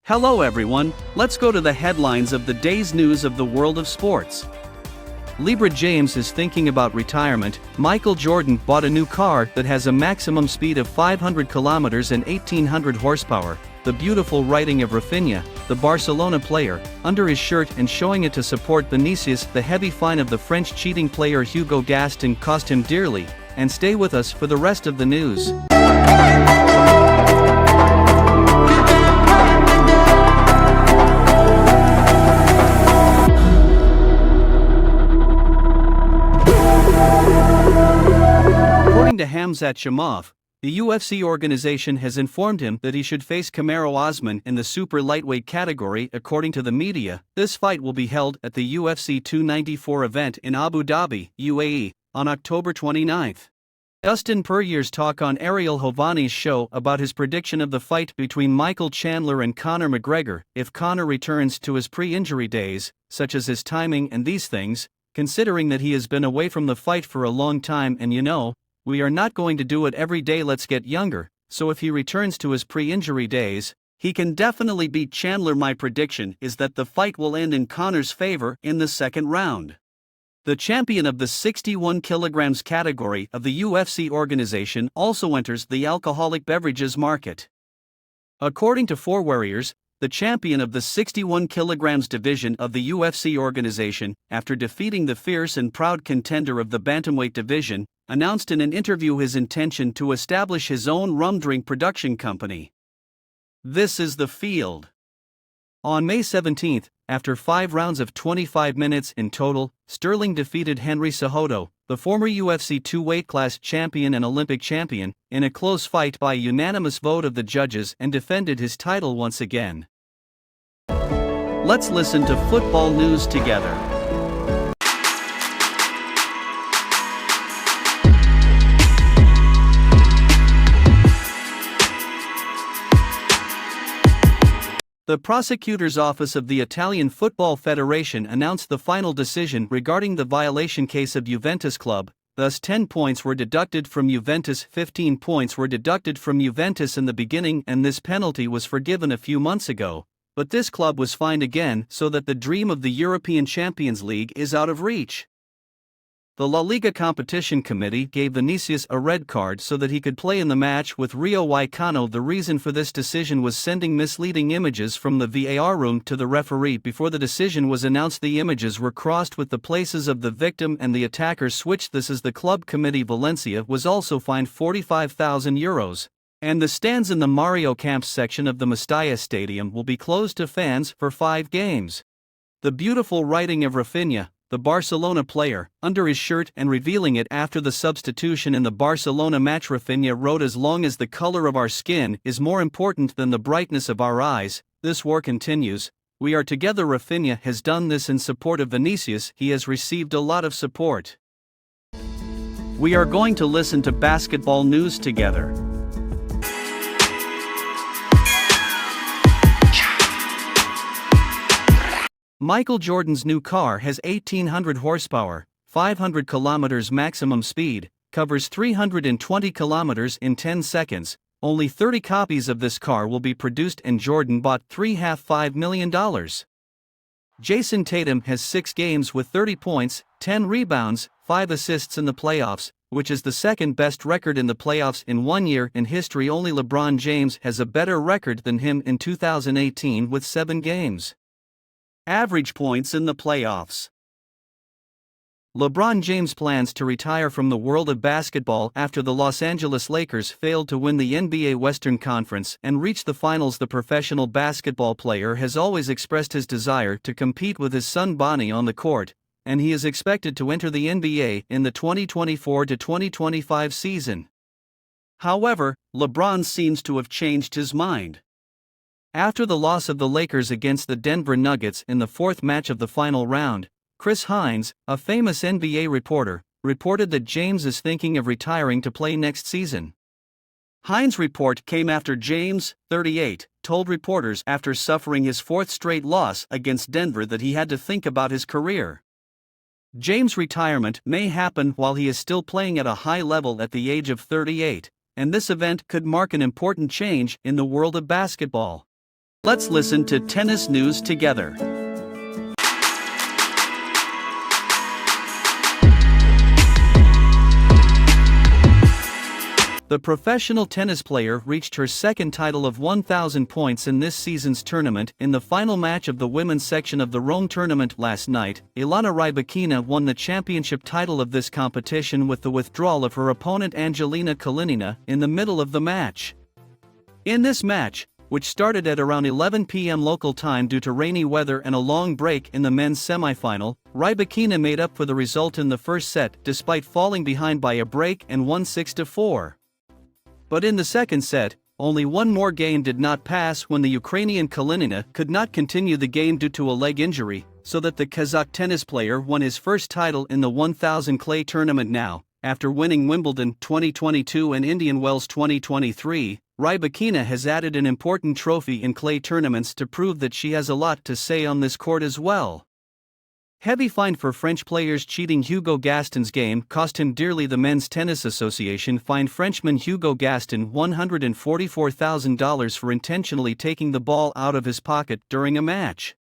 Hello everyone, let's go to the headlines of the day's news of the world of sports. LeBron James is thinking about retirement. Michael Jordan bought a new car that has a maximum speed of 500 kilometers and 1800 horsepower. The beautiful writing of Rafinha, the Barcelona player, under his shirt and showing it to support Vinicius. The heavy fine of the French cheating player Hugo Gaston cost him dearly. And stay with us for the rest of the news. According to Hamzat Shamov, the UFC organization has informed him that he should face Kamaru Usman in the super lightweight category. According to the media, this fight will be held at the UFC 294 event in Abu Dhabi, UAE, on October 29. Dustin Poirier's talk on Ariel Hovani's show about his prediction of the fight between Michael Chandler and Conor McGregor. If Conor returns to his pre-injury days, such as his timing and these things, considering that he has been away from the fight for a long time, and we are not going to do it every day, let's get younger, so if he returns to his pre-injury days, he can definitely beat Chandler. My prediction is that the fight will end in Conor's favor in the second round. The champion of the 61 kilograms category of the UFC organization also enters the alcoholic beverages market. According to 4Warriors, the champion of the 61 kilograms division of the UFC organization, after defeating the fierce and proud contender of the bantamweight division, announced in an interview his intention to establish his own rum drink production company. This is the field. On May 17, after 5 rounds of 25 minutes in total, Sterling defeated Henry Cejudo, the former UFC 2-weight class champion and Olympic champion, in a close fight by unanimous vote of the judges, and defended his title once again. Let's listen to football news together. The prosecutor's office of the Italian Football Federation announced the final decision regarding the violation case of Juventus club. Thus 10 points were deducted from Juventus, 15 points were deducted from Juventus in the beginning, and this penalty was forgiven a few months ago, but this club was fined again, so that the dream of the European Champions League is out of reach. The La Liga Competition Committee gave Vinicius a red card so that he could play in the match with Rio Vallecano. The reason for this decision was sending misleading images from the VAR room to the referee. Before the decision was announced, the images were crossed with the places of the victim and the attacker switched. This is the club committee. Valencia was also fined €45,000, and the stands in the Mario Camps section of the Mestalla Stadium will be closed to fans for 5 games. The beautiful writing of Rafinha, the Barcelona player, under his shirt and revealing it after the substitution in the Barcelona match. Rafinha wrote, "As long as the color of our skin is more important than the brightness of our eyes, this war continues. We are together." Rafinha has done this in support of Vinicius. He has received a lot of support. We are going to listen to basketball news together. Michael Jordan's new car has 1800 horsepower, 500 kilometers maximum speed, covers 320 kilometers in 10 seconds. Only 30 copies of this car will be produced, and Jordan bought $3.5 million. Jason Tatum has 6 games with 30 points, 10 rebounds, 5 assists in the playoffs, which is the second best record in the playoffs in 1 year in history. Only LeBron James has a better record than him in 2018 with 7 games. Average points in the playoffs. LeBron James plans to retire from the world of basketball after the Los Angeles Lakers failed to win the NBA Western Conference and reach the finals. The professional basketball player has always expressed his desire to compete with his son Bonnie on the court, and he is expected to enter the NBA in the 2024-2025 season. However, LeBron seems to have changed his mind. After the loss of the Lakers against the Denver Nuggets in the 4th match of the final round, Chris Hines, a famous NBA reporter, reported that James is thinking of retiring to play next season. Hines' report came after James, 38, told reporters after suffering his 4th straight loss against Denver that he had to think about his career. James' retirement may happen while he is still playing at a high level at the age of 38, and this event could mark an important change in the world of basketball. Let's listen to tennis news together. The professional tennis player reached her second title of 1,000 points in this season's tournament. In the final match of the women's section of the Rome tournament last night, Elena Rybakina won the championship title of this competition with the withdrawal of her opponent Angelina Kalinina in the middle of the match. In this match, which started at around 11 p.m. local time due to rainy weather and a long break in the men's semifinal, Rybakina made up for the result in the first set despite falling behind by a break and won 6-4. But in the second set, only one more game did not pass when the Ukrainian Kalinina could not continue the game due to a leg injury, so that the Kazakh tennis player won his first title in the 1000 clay tournament now. After winning Wimbledon 2022 and Indian Wells 2023, Rybakina has added an important trophy in clay tournaments to prove that she has a lot to say on this court as well. Heavy fine for French players cheating. Hugo Gaston's game cost him dearly. The Men's Tennis Association fined Frenchman Hugo Gaston $144,000 for intentionally taking the ball out of his pocket during a match.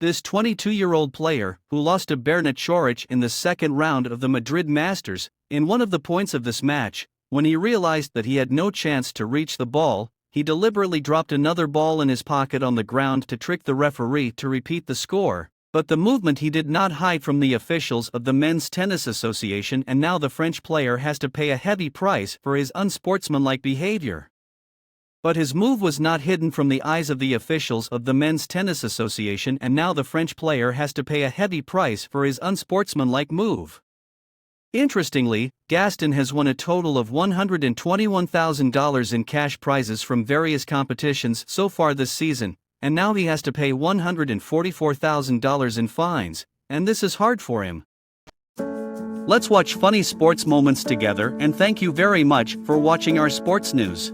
This 22-year-old player, who lost to Bernat Chorich in the second round of the Madrid Masters, in one of the points of this match, when he realized that he had no chance to reach the ball, he deliberately dropped another ball in his pocket on the ground to trick the referee to repeat the score. But the movement he did not hide from the officials of the Men's Tennis Association, and now the French player has to pay a heavy price for his unsportsmanlike behavior. But his move was not hidden from the eyes of the officials of the Men's Tennis Association, and now the French player has to pay a heavy price for his unsportsmanlike move. Interestingly, Gaston has won a total of $121,000 in cash prizes from various competitions so far this season, and now he has to pay $144,000 in fines, and this is hard for him. Let's watch funny sports moments together, and thank you very much for watching our sports news.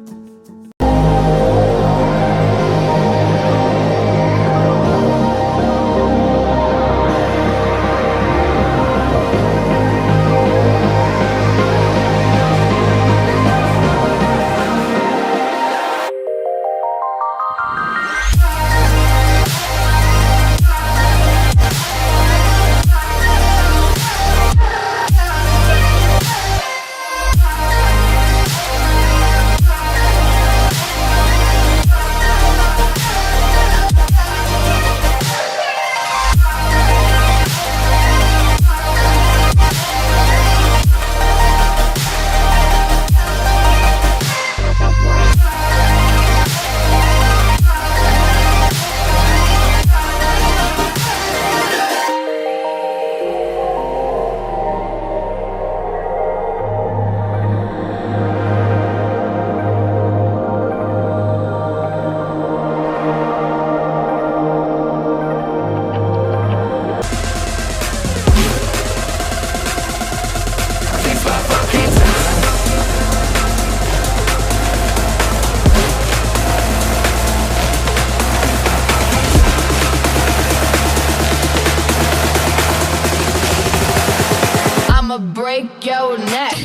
Break your neck.